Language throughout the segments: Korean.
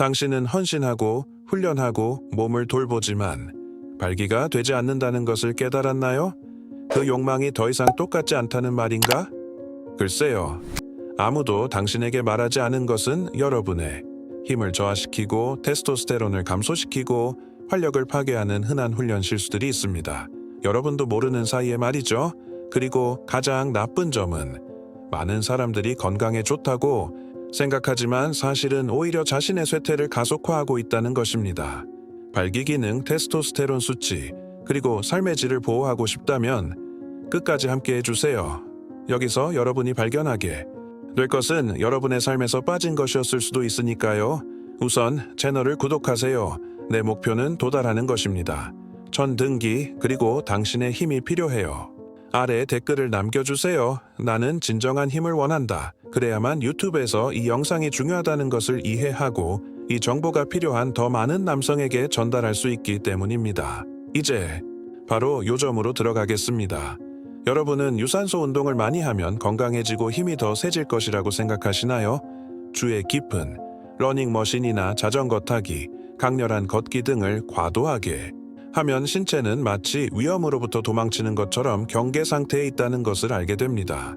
당신은 헌신하고 훈련하고 몸을 돌보지만 발기가 되지 않는다는 것을 깨달았나요? 그 욕망이 더 이상 똑같지 않다는 말인가? 글쎄요. 아무도 당신에게 말하지 않은 것은 여러분의 힘을 저하시키고 테스토스테론을 감소시키고 활력을 파괴하는 흔한 훈련 실수들이 있습니다. 여러분도 모르는 사이에 말이죠. 그리고 가장 나쁜 점은 많은 사람들이 건강에 좋다고 생각하지만 사실은 오히려 자신의 쇠퇴를 가속화하고 있다는 것입니다. 발기 기능, 테스토스테론 수치, 그리고 삶의 질을 보호하고 싶다면 끝까지 함께 해주세요. 여기서 여러분이 발견하게 될 것은 여러분의 삶에서 빠진 것이었을 수도 있으니까요. 우선 채널을 구독하세요. 내 목표는 도달하는 것입니다. 1000등기 그리고 당신의 힘이 필요해요. 아래 댓글을 남겨주세요. 나는 진정한 힘을 원한다. 그래야만 유튜브에서 이 영상이 중요하다는 것을 이해하고 이 정보가 필요한 더 많은 남성에게 전달할 수 있기 때문입니다. 이제 바로 요점으로 들어가겠습니다. 여러분은 유산소 운동을 많이 하면 건강해지고 힘이 더 세질 것이라고 생각하시나요? 주의 깊은 러닝머신이나 자전거 타기, 강렬한 걷기 등을 과도하게 하면 신체는 마치 위험으로부터 도망치는 것처럼 경계 상태에 있다는 것을 알게 됩니다.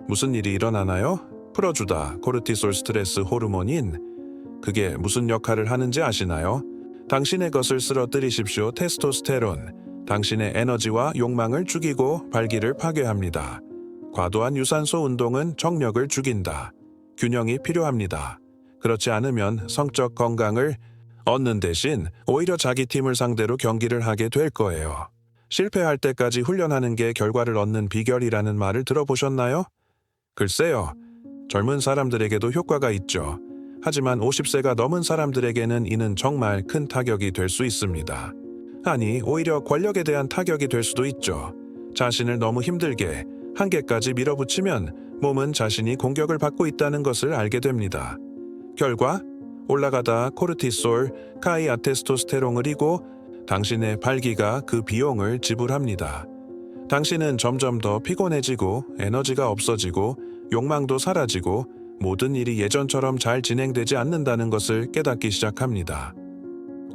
무슨 일이 일어나나요? 풀어주다 코르티솔 스트레스 호르몬인 그게 무슨 역할을 하는지 아시나요? 당신의 것을 쓰러뜨리십시오. 테스토스테론, 당신의 에너지와 욕망을 죽이고 발기를 파괴합니다. 과도한 유산소 운동은 정력을 죽인다. 균형이 필요합니다. 그렇지 않으면 성적 건강을 얻는 대신 오히려 자기 팀을 상대로 경기를 하게 될 거예요. 실패할 때까지 훈련하는 게 결과를 얻는 비결이라는 말을 들어보셨나요? 글쎄요. 젊은 사람들에게도 효과가 있죠. 하지만 50세가 넘은 사람들에게는 이는 정말 큰 타격이 될 수 있습니다. 아니, 오히려 권력에 대한 타격이 될 수도 있죠. 자신을 너무 힘들게 한계까지 밀어붙이면 몸은 자신이 공격을 받고 있다는 것을 알게 됩니다. 결과 올라가다 코르티솔, 카이아테스토스테론을 잃고 당신의 발기가 그 비용을 지불합니다. 당신은 점점 더 피곤해지고 에너지가 없어지고 욕망도 사라지고 모든 일이 예전처럼 잘 진행되지 않는다는 것을 깨닫기 시작합니다.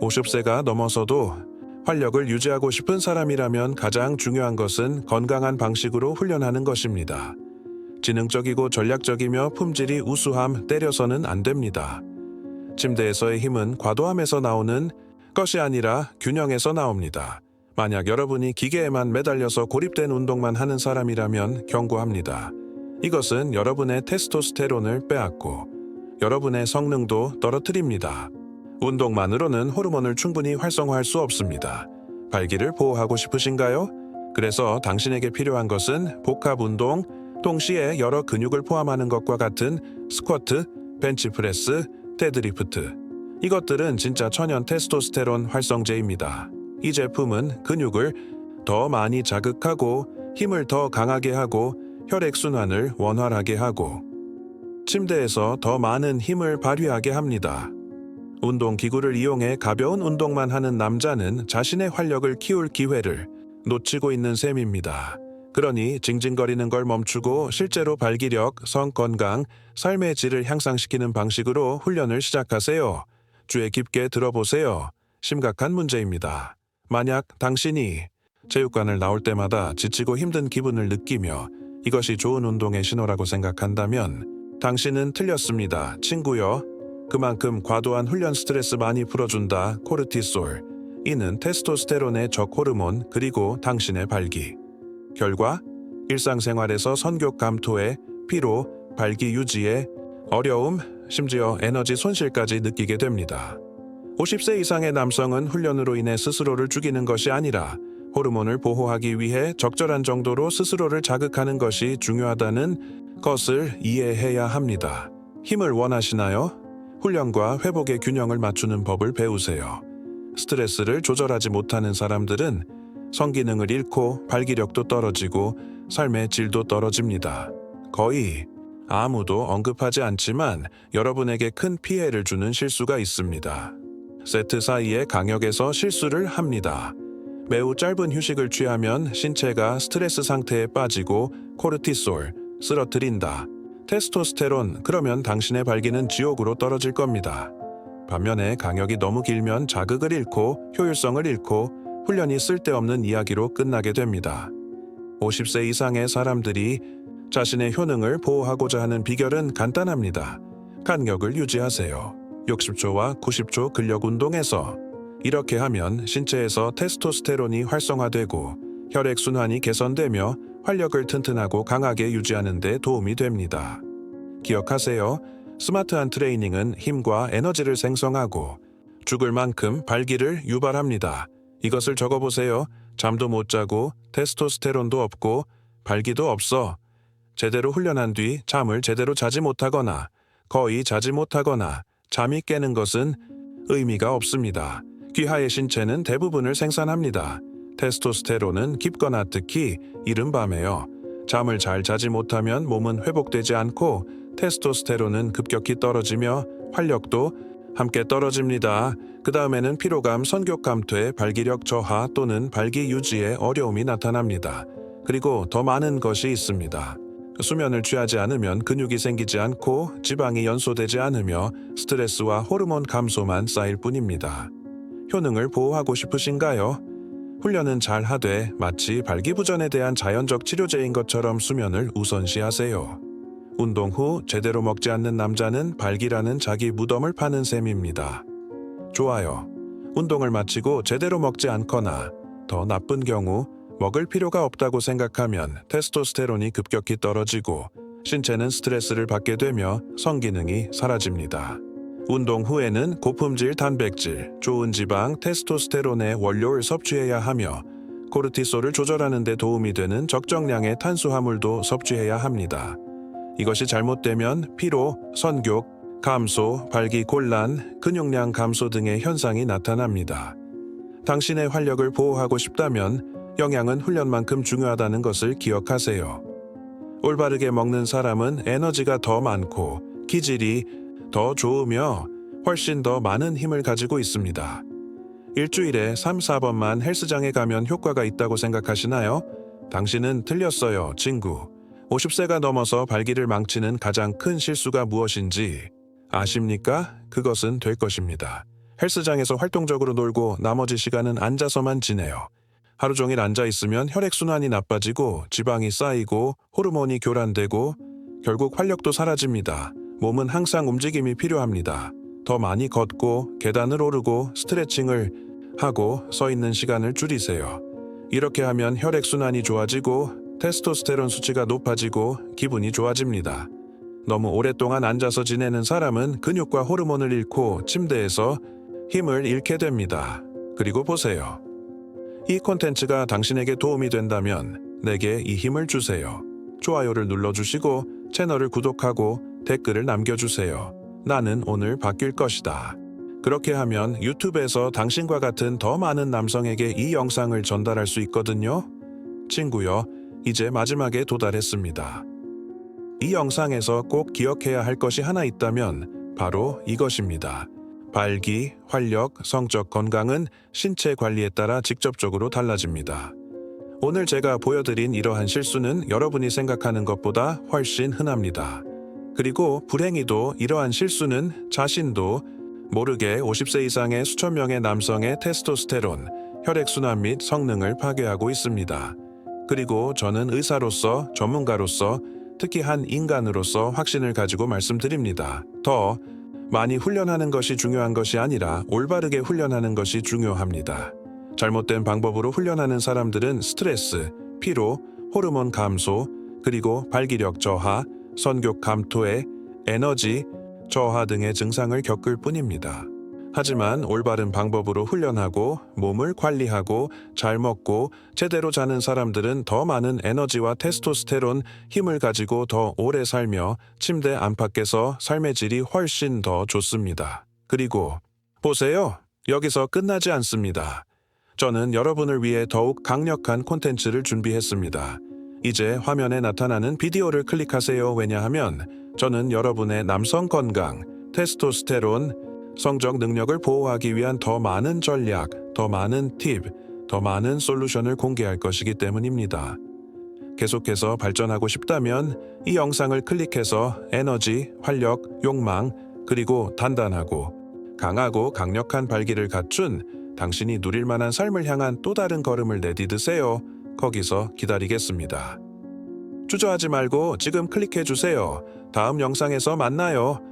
50세가 넘어서도 활력을 유지하고 싶은 사람이라면 가장 중요한 것은 건강한 방식으로 훈련하는 것입니다. 지능적이고 전략적이며 품질이 우수함 때려서는 안 됩니다. 침대에서의 힘은 과도함에서 나오는 것이 아니라 균형에서 나옵니다. 만약 여러분이 기계에만 매달려서 고립된 운동만 하는 사람이라면 경고합니다. 이것은 여러분의 테스토스테론을 빼앗고 여러분의 성능도 떨어뜨립니다. 운동만으로는 호르몬을 충분히 활성화할 수 없습니다. 발기를 보호하고 싶으신가요? 그래서 당신에게 필요한 것은 복합 운동, 동시에 여러 근육을 포함하는 것과 같은 스쿼트, 벤치프레스, 데드리프트. 이것들은 진짜 천연 테스토스테론 활성제입니다. 이 제품은 근육을 더 많이 자극하고 힘을 더 강하게 하고 혈액순환을 원활하게 하고 침대에서 더 많은 힘을 발휘하게 합니다. 운동기구를 이용해 가벼운 운동만 하는 남자는 자신의 활력을 키울 기회를 놓치고 있는 셈입니다. 그러니 징징거리는 걸 멈추고 실제로 발기력, 성건강, 삶의 질을 향상시키는 방식으로 훈련을 시작하세요. 주의 깊게 들어보세요. 심각한 문제입니다. 만약 당신이 체육관을 나올 때마다 지치고 힘든 기분을 느끼며 이것이 좋은 운동의 신호라고 생각한다면 당신은 틀렸습니다. 친구여. 그만큼 과도한 훈련 스트레스 많이 풀어준다. 코르티솔. 이는 테스토스테론의 적호르몬 그리고 당신의 발기. 결과 일상생활에서 선교 감토에 피로, 발기 유지에 어려움, 심지어 에너지 손실까지 느끼게 됩니다. 50세 이상의 남성은 훈련으로 인해 스스로를 죽이는 것이 아니라 호르몬을 보호하기 위해 적절한 정도로 스스로를 자극하는 것이 중요하다는 것을 이해해야 합니다. 힘을 원하시나요? 훈련과 회복의 균형을 맞추는 법을 배우세요. 스트레스를 조절하지 못하는 사람들은 성기능을 잃고 발기력도 떨어지고 삶의 질도 떨어집니다. 거의 아무도 언급하지 않지만 여러분에게 큰 피해를 주는 실수가 있습니다. 세트 사이의 강역에서 실수를 합니다. 매우 짧은 휴식을 취하면 신체가 스트레스 상태에 빠지고 코르티솔, 쓰러뜨린다. 테스토스테론, 그러면 당신의 발기는 지옥으로 떨어질 겁니다. 반면에 강역이 너무 길면 자극을 잃고 효율성을 잃고 훈련이 쓸데없는 이야기로 끝나게 됩니다. 50세 이상의 사람들이 자신의 효능을 보호하고자 하는 비결은 간단합니다. 간격을 유지하세요. 60초와 90초 근력 운동에서 이렇게 하면 신체에서 테스토스테론이 활성화되고 혈액순환이 개선되며 활력을 튼튼하고 강하게 유지하는 데 도움이 됩니다. 기억하세요. 스마트한 트레이닝은 힘과 에너지를 생성하고 죽을 만큼 발기를 유발합니다. 이것을 적어보세요. 잠도 못 자고 테스토스테론도 없고 발기도 없어. 제대로 훈련한 뒤 잠을 제대로 자지 못하거나 거의 자지 못하거나 잠이 깨는 것은 의미가 없습니다. 귀하의 신체는 대부분을 생산합니다. 테스토스테론은 깊거나 특히 이른 밤에요. 잠을 잘 자지 못하면 몸은 회복되지 않고 테스토스테론은 급격히 떨어지며 활력도 함께 떨어집니다. 그 다음에는 피로감, 선교 감퇴, 발기력 저하 또는 발기 유지에 어려움이 나타납니다. 그리고 더 많은 것이 있습니다. 수면을 취하지 않으면 근육이 생기지 않고 지방이 연소되지 않으며 스트레스와 호르몬 감소만 쌓일 뿐입니다. 효능을 보호하고 싶으신가요? 훈련은 잘 하되 마치 발기부전에 대한 자연적 치료제인 것처럼 수면을 우선시하세요. 운동 후 제대로 먹지 않는 남자는 발기라는 자기 무덤을 파는 셈입니다. 좋아요. 운동을 마치고 제대로 먹지 않거나 더 나쁜 경우 먹을 필요가 없다고 생각하면 테스토스테론이 급격히 떨어지고 신체는 스트레스를 받게 되며 성기능이 사라집니다. 운동 후에는 고품질 단백질, 좋은 지방, 테스토스테론의 원료를 섭취해야 하며 코르티솔을 조절하는 데 도움이 되는 적정량의 탄수화물도 섭취해야 합니다. 이것이 잘못되면 피로, 선교, 감소, 발기 곤란, 근육량 감소 등의 현상이 나타납니다. 당신의 활력을 보호하고 싶다면 영양은 훈련만큼 중요하다는 것을 기억하세요. 올바르게 먹는 사람은 에너지가 더 많고 기질이 더 좋으며 훨씬 더 많은 힘을 가지고 있습니다. 일주일에 3, 4번만 헬스장에 가면 효과가 있다고 생각하시나요? 당신은 틀렸어요, 친구. 50세가 넘어서 발기를 망치는 가장 큰 실수가 무엇인지 아십니까? 그것은 될 것입니다. 헬스장에서 활동적으로 놀고 나머지 시간은 앉아서만 지내요. 하루 종일 앉아 있으면 혈액순환이 나빠지고 지방이 쌓이고 호르몬이 교란되고 결국 활력도 사라집니다. 몸은 항상 움직임이 필요합니다. 더 많이 걷고 계단을 오르고 스트레칭을 하고 서 있는 시간을 줄이세요. 이렇게 하면 혈액순환이 좋아지고 테스토스테론 수치가 높아지고 기분이 좋아집니다. 너무 오랫동안 앉아서 지내는 사람은 근육과 호르몬을 잃고 침대에서 힘을 잃게 됩니다. 그리고 보세요. 이 콘텐츠가 당신에게 도움이 된다면 내게 이 힘을 주세요. 좋아요를 눌러주시고 채널을 구독하고 댓글을 남겨주세요. 나는 오늘 바뀔 것이다. 그렇게 하면 유튜브에서 당신과 같은 더 많은 남성에게 이 영상을 전달할 수 있거든요. 친구여, 이제 마지막에 도달했습니다. 이 영상에서 꼭 기억해야 할 것이 하나 있다면 바로 이것입니다. 발기, 활력, 성적 건강은 신체 관리에 따라 직접적으로 달라집니다. 오늘 제가 보여드린 이러한 실수는 여러분이 생각하는 것보다 훨씬 흔합니다. 그리고 불행히도 이러한 실수는 자신도 모르게 50세 이상의 수천 명의 남성의 테스토스테론, 혈액순환 및 성능을 파괴하고 있습니다. 그리고 저는 의사로서, 전문가로서, 특히 한 인간으로서 확신을 가지고 말씀드립니다. 더 많이 훈련하는 것이 중요한 것이 아니라 올바르게 훈련하는 것이 중요합니다. 잘못된 방법으로 훈련하는 사람들은 스트레스, 피로, 호르몬 감소, 그리고 발기력 저하, 선교 감토에 에너지 저하 등의 증상을 겪을 뿐입니다. 하지만 올바른 방법으로 훈련하고 몸을 관리하고 잘 먹고 제대로 자는 사람들은 더 많은 에너지와 테스토스테론, 힘을 가지고 더 오래 살며 침대 안팎에서 삶의 질이 훨씬 더 좋습니다. 그리고 보세요. 여기서 끝나지 않습니다. 저는 여러분을 위해 더욱 강력한 콘텐츠를 준비했습니다. 이제 화면에 나타나는 비디오를 클릭하세요. 왜냐하면 저는 여러분의 남성 건강, 테스토스테론, 성적 능력을 보호하기 위한 더 많은 전략, 더 많은 팁, 더 많은 솔루션을 공개할 것이기 때문입니다. 계속해서 발전하고 싶다면 이 영상을 클릭해서 에너지, 활력, 욕망, 그리고 단단하고 강하고 강력한 발기를 갖춘 당신이 누릴 만한 삶을 향한 또 다른 걸음을 내디드세요. 거기서 기다리겠습니다. 주저하지 말고 지금 클릭해 주세요. 다음 영상에서 만나요.